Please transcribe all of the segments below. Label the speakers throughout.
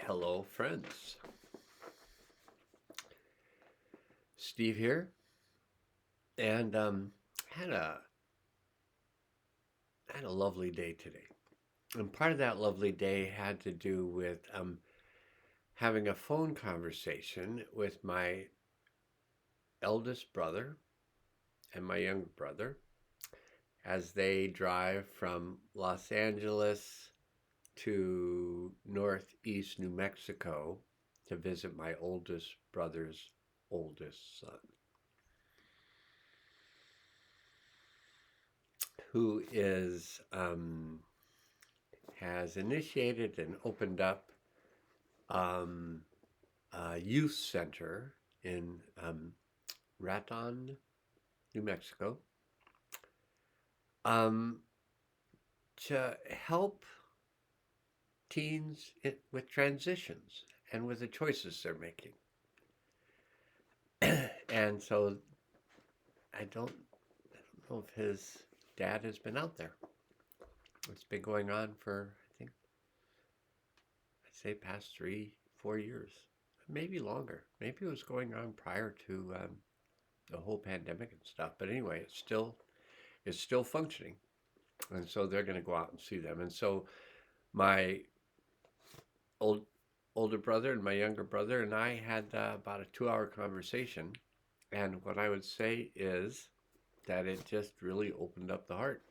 Speaker 1: Hello, friends. Steve here, and had a had a lovely day today. And part of that lovely day had to do with having a phone conversation with my eldest brother and my younger brother as they drive from Los Angeles to northeast New Mexico to visit my oldest brother's oldest son, who is has initiated and opened up um, a youth center in Raton, New Mexico, um, to help teens with transitions and with the choices they're making. And so I don't know if his dad has been out there. It's been going on for, I think, I'd say past 3, 4 years, maybe longer. Maybe it was going on prior to the whole pandemic and stuff. But anyway, it's still functioning, and so they're going to go out and see them. And so my old older brother and my younger brother and I had about a 2 hour conversation. And what I would say is that it just really opened up the heart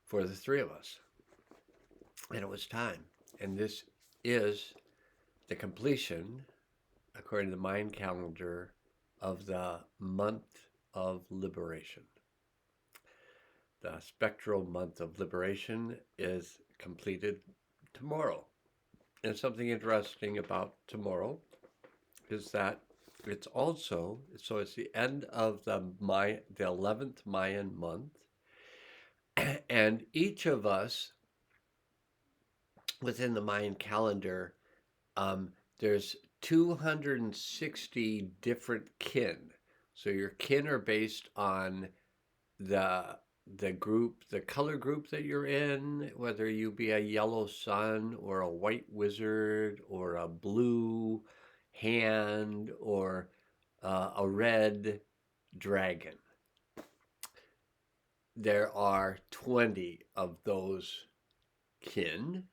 Speaker 1: for the three of us, and it was time. And this is the completion, according to the Mayan calendar, of the month of liberation. The spectral month of liberation is completed tomorrow. And something interesting about tomorrow is that it's the end of the 11th Mayan month, and each of us within the Mayan calendar, there's 260 different kin. So your kin are based on the the color group that you're in, whether you be a yellow sun or a white wizard or a blue hand or a red dragon. There are 20 of those kin,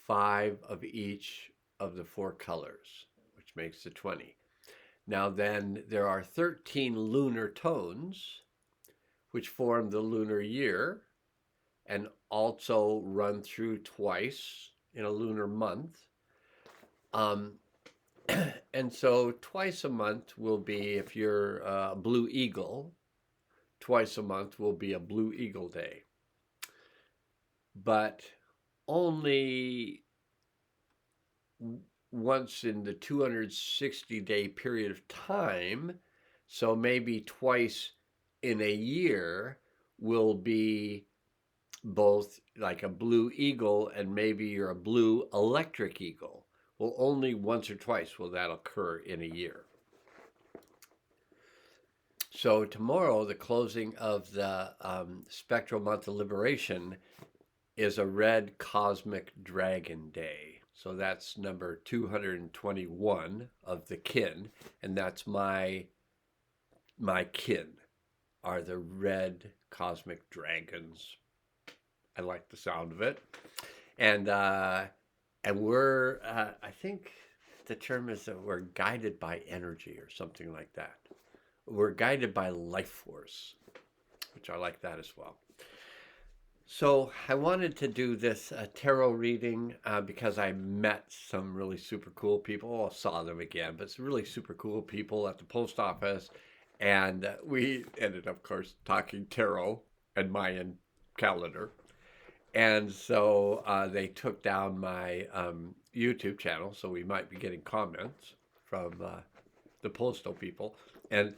Speaker 1: 5 of each of the 4 colors, which makes the 20. Now then, there are 13 lunar tones, which form the lunar year and also run through twice in a lunar month. And so twice a month will be, if you're a blue eagle, twice a month will be a blue eagle day. But only once in the 260-day period of time, so maybe twice in a year, will be both like a blue eagle and maybe you're a blue electric eagle. Well, only once or twice will that occur in a year. So tomorrow, the closing of the spectral month of liberation is a red cosmic dragon day. So that's number 221 of the kin, and that's my kin are the red cosmic dragons. I like the sound of it, and we're I think the term is that we're guided by energy or something like that. We're guided by life force, which I like that as well. So I wanted to do this tarot reading because I met some really super cool people. I saw them again, but some really super cool people at the post office. And we ended up, of course, talking tarot and Mayan calendar. And so they took down my YouTube channel, so we might be getting comments from the postal people. And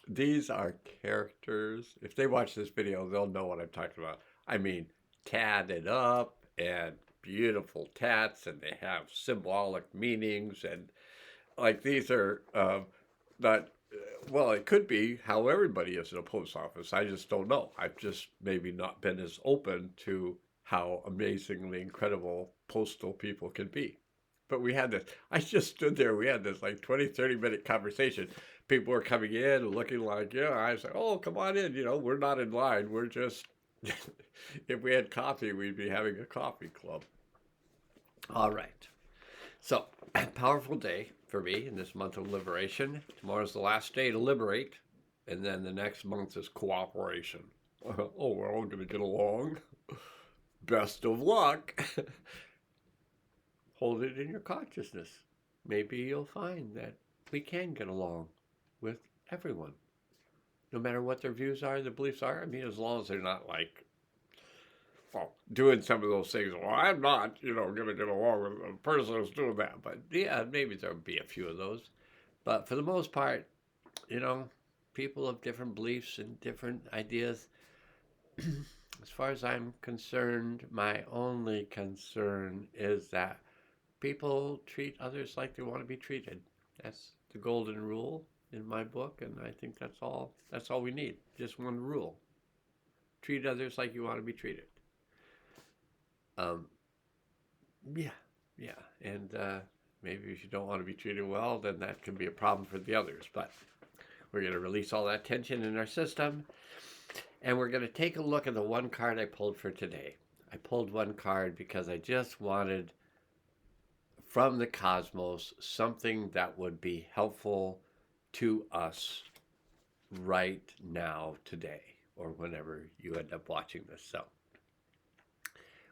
Speaker 1: these are characters. If they watch this video, they'll know what I'm talking about. I mean, tatted up and beautiful tats, and they have symbolic meanings. And like these are not, well, it could be how everybody is in a post office. I just don't know. I've just maybe not been as open to how amazingly incredible postal people can be. But we had this, I just stood there, we had this like 20, 30-minute conversation. People were coming in and looking like, I was like, oh, come on in, we're not in line. We're just, if we had coffee, we'd be having a coffee club. All right. So, powerful day for me in this month of liberation. Tomorrow's the last day to liberate, and then the next month is cooperation. Oh, we're all going to get along. Best of luck. Hold it in your consciousness. Maybe you'll find that we can get along with everyone, no matter what their views are, their beliefs are. I mean, as long as they're not like, doing some of those things. Well, I'm not, going to get along with a person who's doing that. But yeah, maybe there'll be a few of those. But for the most part, people of different beliefs and different ideas. As far as I'm concerned, my only concern is that people treat others like they want to be treated. That's the golden rule in my book, and I think that's all we need. Just one rule. Treat others like you want to be treated. Yeah. And maybe if you don't want to be treated well, then that can be a problem for the others. But we're going to release all that tension in our system. And we're going to take a look at the one card I pulled for today. I pulled one card because I just wanted from the cosmos something that would be helpful to us right now, today, or whenever you end up watching this. So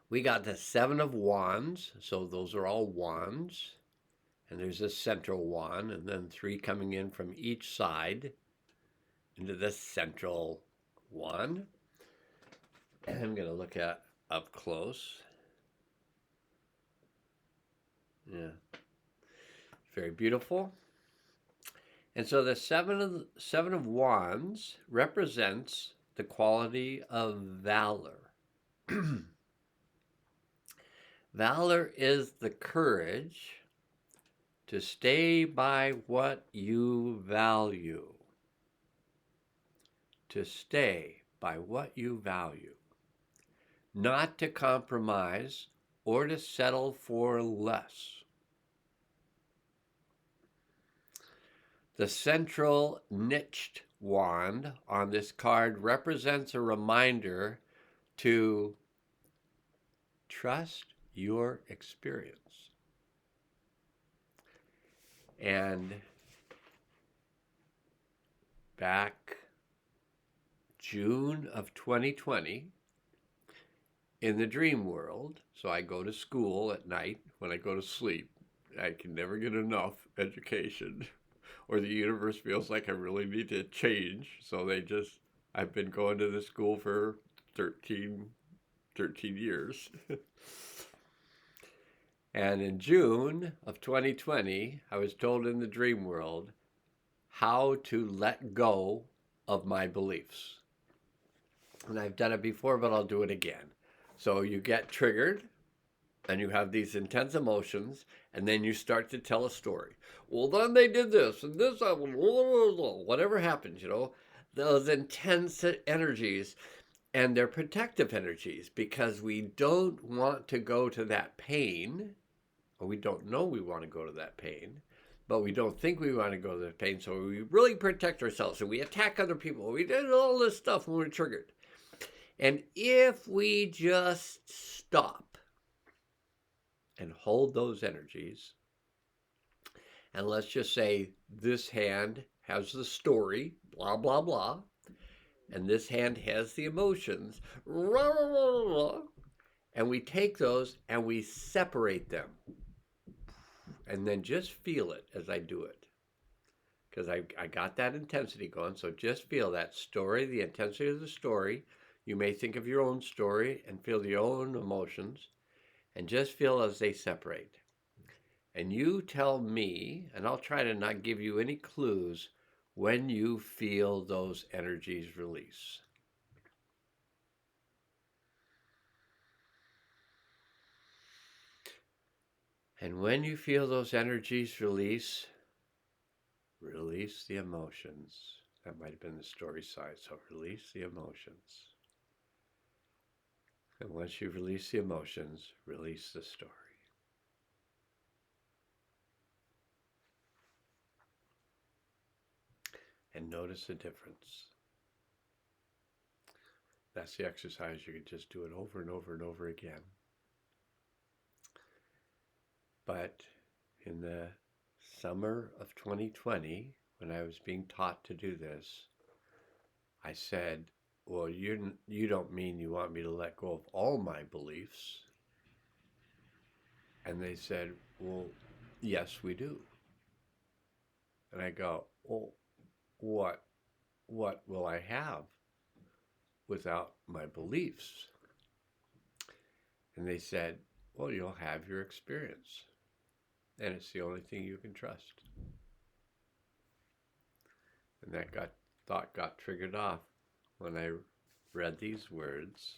Speaker 1: we got the Seven of Wands. So those are all wands. And there's a central wand, and then 3 coming in from each side into the central one. And I'm going to look at up close. Yeah. Very beautiful. And so the seven of Wands represents the quality of valor. Valor is the courage to stay by what you value. To stay by what you value. Not to compromise or to settle for less. The central niched wand on this card represents a reminder to trust your experience. And back June of 2020, in the dream world, so I go to school at night when I go to sleep. I can never get enough education, or the universe feels like I really need to change. So I've been going to this school for 13 years. And in June of 2020, I was told in the dream world how to let go of my beliefs. And I've done it before, but I'll do it again. So you get triggered, and you have these intense emotions, and then you start to tell a story. Well, then they did this, and this happened, whatever happens, those intense energies, and they're protective energies, because we don't want to go to that pain, or we don't know we want to go to that pain, but we don't think we want to go to that pain, so we really protect ourselves, and we attack other people. We did all this stuff when we're triggered. And if we just stop and hold those energies, and let's just say this hand has the story, blah, blah, blah, and this hand has the emotions, rah, rah, rah, rah, and we take those and we separate them. And then just feel it as I do it. Because I got that intensity going, so just feel that story, the intensity of the story. You may think of your own story and feel your own emotions, and just feel as they separate. And you tell me, and I'll try to not give you any clues, when you feel those energies release. And when you feel those energies release the emotions. That might have been the story side, so release the emotions. And once you release the emotions, release the story. And notice the difference. That's the exercise. You can just do it over and over and over again. But in the summer of 2020, when I was being taught to do this, I said, well, you don't mean you want me to let go of all my beliefs? And they said, well, yes, we do. And I go, well, what will I have without my beliefs? And they said, well, you'll have your experience. And it's the only thing you can trust. And that thought got triggered off when I read these words.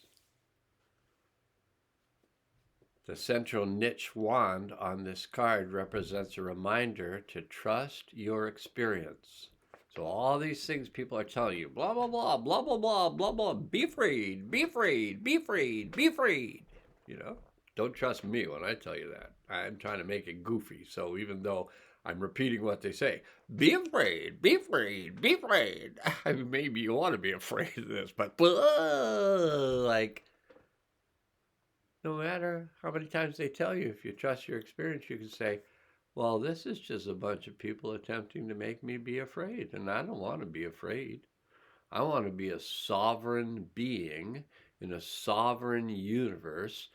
Speaker 1: The central niche wand on this card represents a reminder to trust your experience. So all these things people are telling you, blah, blah, blah, blah, blah, blah, blah, blah, be freed, be freed, be freed, be freed. You know, don't trust me when I tell you that. I'm trying to make it goofy. So even though I'm repeating what they say, be afraid, be afraid, be afraid. Maybe you want to be afraid of this, but like, no matter how many times they tell you, if you trust your experience, you can say, well, this is just a bunch of people attempting to make me be afraid, and I don't want to be afraid. I want to be a sovereign being in a sovereign universe,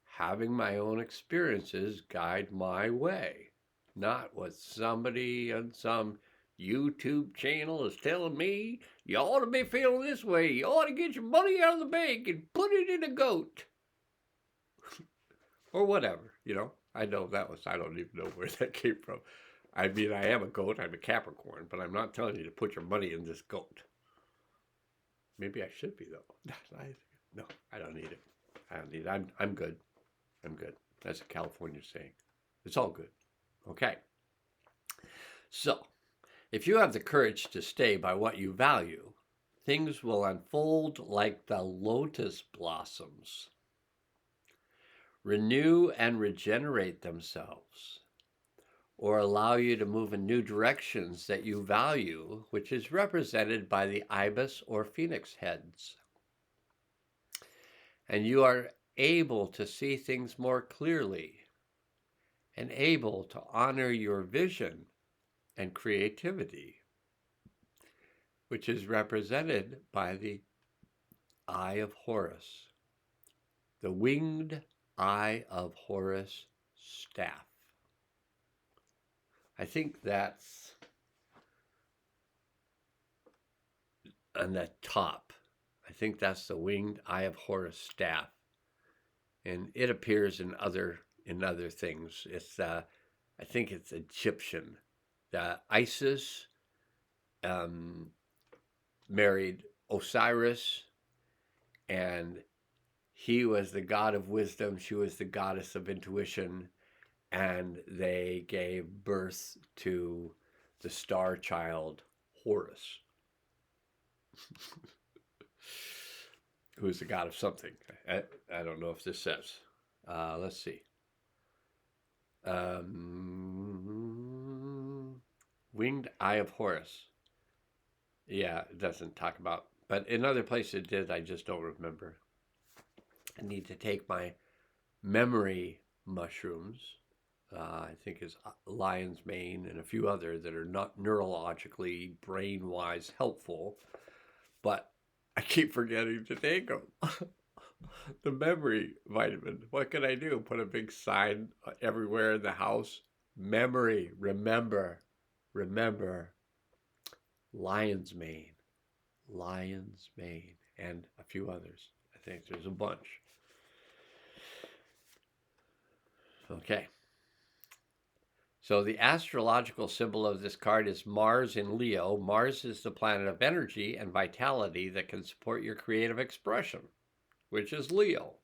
Speaker 1: having my own experiences guide my way, not what somebody on some YouTube channel is telling me. You ought to be feeling this way. You ought to get your money out of the bank and put it in a goat. Or whatever, you know. I know I don't even know where that came from. I mean, I am a goat, I'm a Capricorn, but I'm not telling you to put your money in this goat. Maybe I should be, though. No, I don't need it. I don't need it. I'm good. I'm good. That's a California saying. It's all good. Okay. So, if you have the courage to stay by what you value, things will unfold like the lotus blossoms, renew and regenerate themselves, or allow you to move in new directions that you value, which is represented by the ibis or phoenix heads. And you are able to see things more clearly and able to honor your vision and creativity, which is represented by the Eye of Horus, the winged Eye of Horus staff. I think that's on the top. I think that's the winged Eye of Horus staff, and it appears in other things. It's I think it's Egyptian. The Isis married Osiris, and he was the god of wisdom. She was the goddess of intuition, and they gave birth to the star child Horus, who is the god of something. I don't know if this says. Let's see. Winged Eye of Horus. Yeah, it doesn't talk about, but in other places it did. I just don't remember. I need to take my memory mushrooms. I think is lion's mane and a few other that are not neurologically, brain-wise helpful, but I keep forgetting to take them. The memory vitamin. What can I do? Put a big sign everywhere in the house. Memory, remember. Lion's mane, and a few others. I think there's a bunch. Okay. So the astrological symbol of this card is Mars in Leo. Mars is the planet of energy and vitality that can support your creative expression, which is Leo.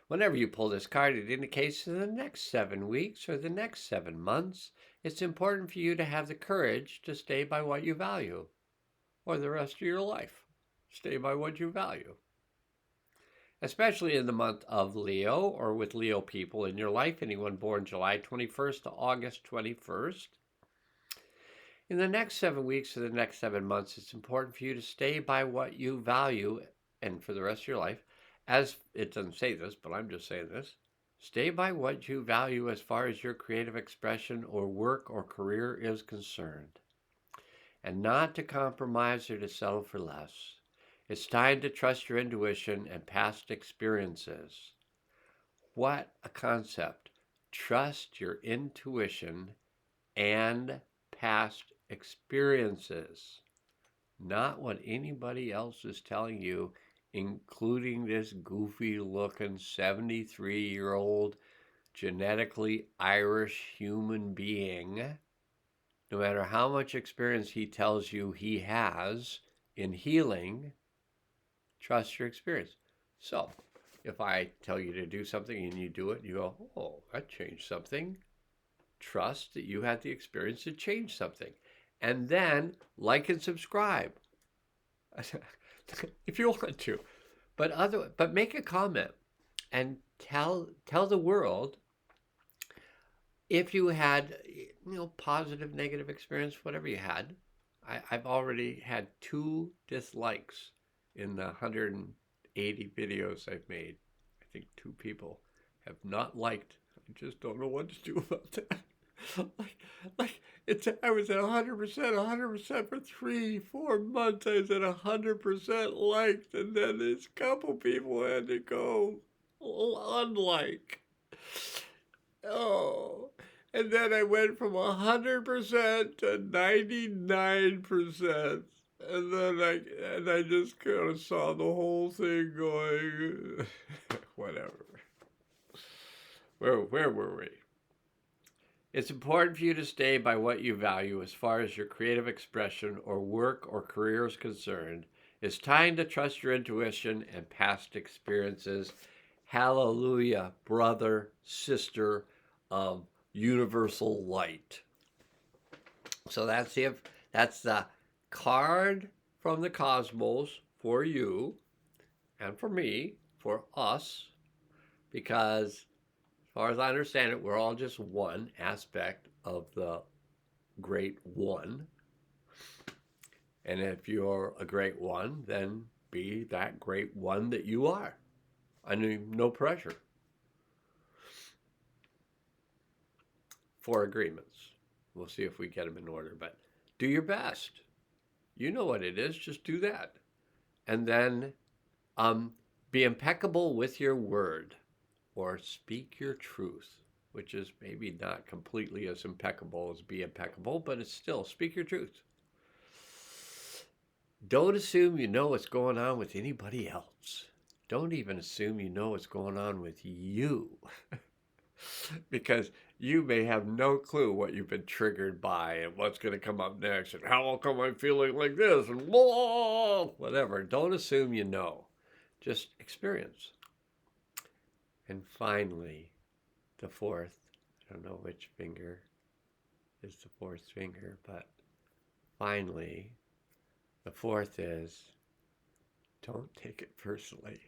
Speaker 1: Whenever you pull this card, it indicates in the next 7 weeks or the next 7 months, it's important for you to have the courage to stay by what you value, or the rest of your life. Stay by what you value. especially in the month of Leo or with Leo people in your life, anyone born July 21st to August 21st. In the next 7 weeks or the next 7 months, it's important for you to stay by what you value and for the rest of your life, as it doesn't say this, but I'm just saying this. Stay by what you value as far as your creative expression or work or career is concerned, and not to compromise or to settle for less. It's time to trust your intuition and past experiences. What a concept. Trust your intuition and past experiences, not what anybody else is telling you, including this goofy looking 73-year-old genetically Irish human being. No matter how much experience he tells you he has in healing, trust your experience. So, if I tell you to do something and you do it, you go, oh, that changed something. Trust that you had the experience to change something. And then like and subscribe if you want to. But make a comment and tell the world if you had, positive, negative experience, whatever you had. I've already had 2 dislikes in the 180 videos I've made. I think 2 people have not liked. I just don't know what to do about that. I was at 100% for 3-4 months. I was at 100% liked, and then this couple people had to go unlike. Oh, and then I went from 100% to 99%, and then I just kind of saw the whole thing going. Whatever. Where were we? It's important for you to stay by what you value as far as your creative expression or work or career is concerned. It's time to trust your intuition and past experiences. Hallelujah, brother, sister of universal light. So that's the card from the cosmos for you and for me, for us, because as far as I understand it, we're all just one aspect of the great one. And if you're a great one, then be that great one that you are. I mean, no pressure. 4 agreements. We'll see if we get them in order, but do your best. You know what it is, just do that. And then be impeccable with your word, or speak your truth, which is maybe not completely as impeccable as be impeccable, but it's still speak your truth. Don't assume you know what's going on with anybody else. Don't even assume you know what's going on with you. Because you may have no clue what you've been triggered by and what's going to come up next and how come I'm feeling like this and whoa, whatever. Don't assume you know. Just experience. And finally, the 4th, I don't know which finger is the 4th finger, but finally, the 4th is don't take it personally.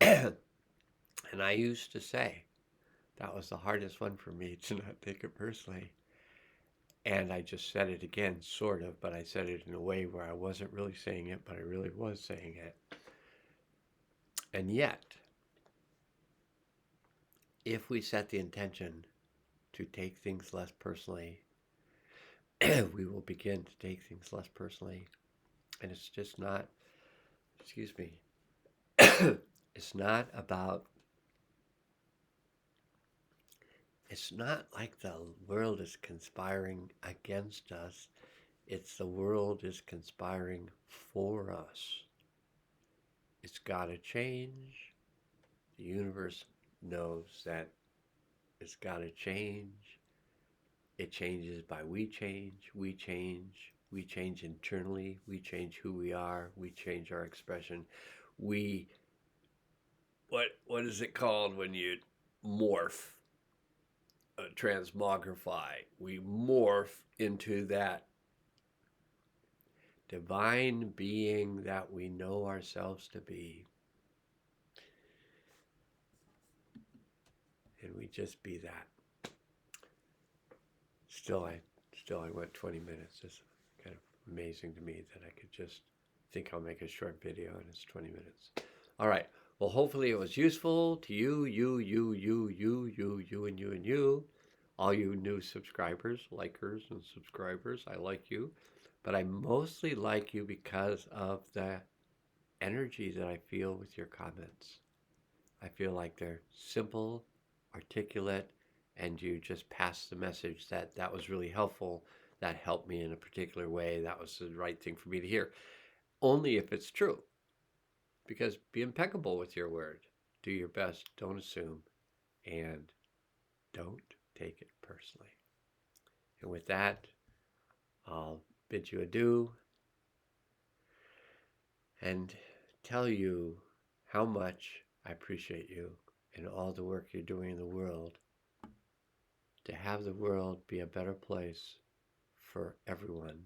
Speaker 1: And I used to say that was the hardest one for me, to not take it personally. And I just said it again, sort of, but I said it in a way where I wasn't really saying it, but I really was saying it. And yet, if we set the intention to take things less personally, we will begin to take things less personally. And it's just not, it's not about, it's not like the world is conspiring against us. It's the world is conspiring for us. It's got to change. The universe knows that it's got to change. It changes by we change internally, we change who we are, we change our expression. What is it called when you morph? Transmogrify. We morph into that divine being that we know ourselves to be. and we just be that. Still, I went 20 minutes. It's kind of amazing to me that I could just think I'll make a short video and it's 20 minutes. All right. Well, hopefully it was useful to you, and you. All you new subscribers, likers, and subscribers. I like you. But I mostly like you because of the energy that I feel with your comments. I feel like they're simple, articulate, and you just pass the message that that was really helpful. That helped me in a particular way. That was the right thing for me to hear. Only if it's true. Because be impeccable with your word. Do your best. Don't assume. And don't take it personally. And with that, I'll bid you adieu and tell you how much I appreciate you and all the work you're doing in the world to have the world be a better place for everyone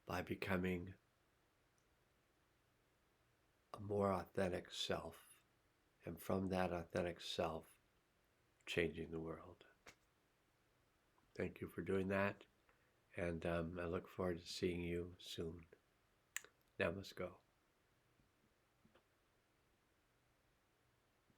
Speaker 1: by becoming a more authentic self, and from that authentic self, changing the world. Thank you for doing that, and I look forward to seeing you soon. Now let's go.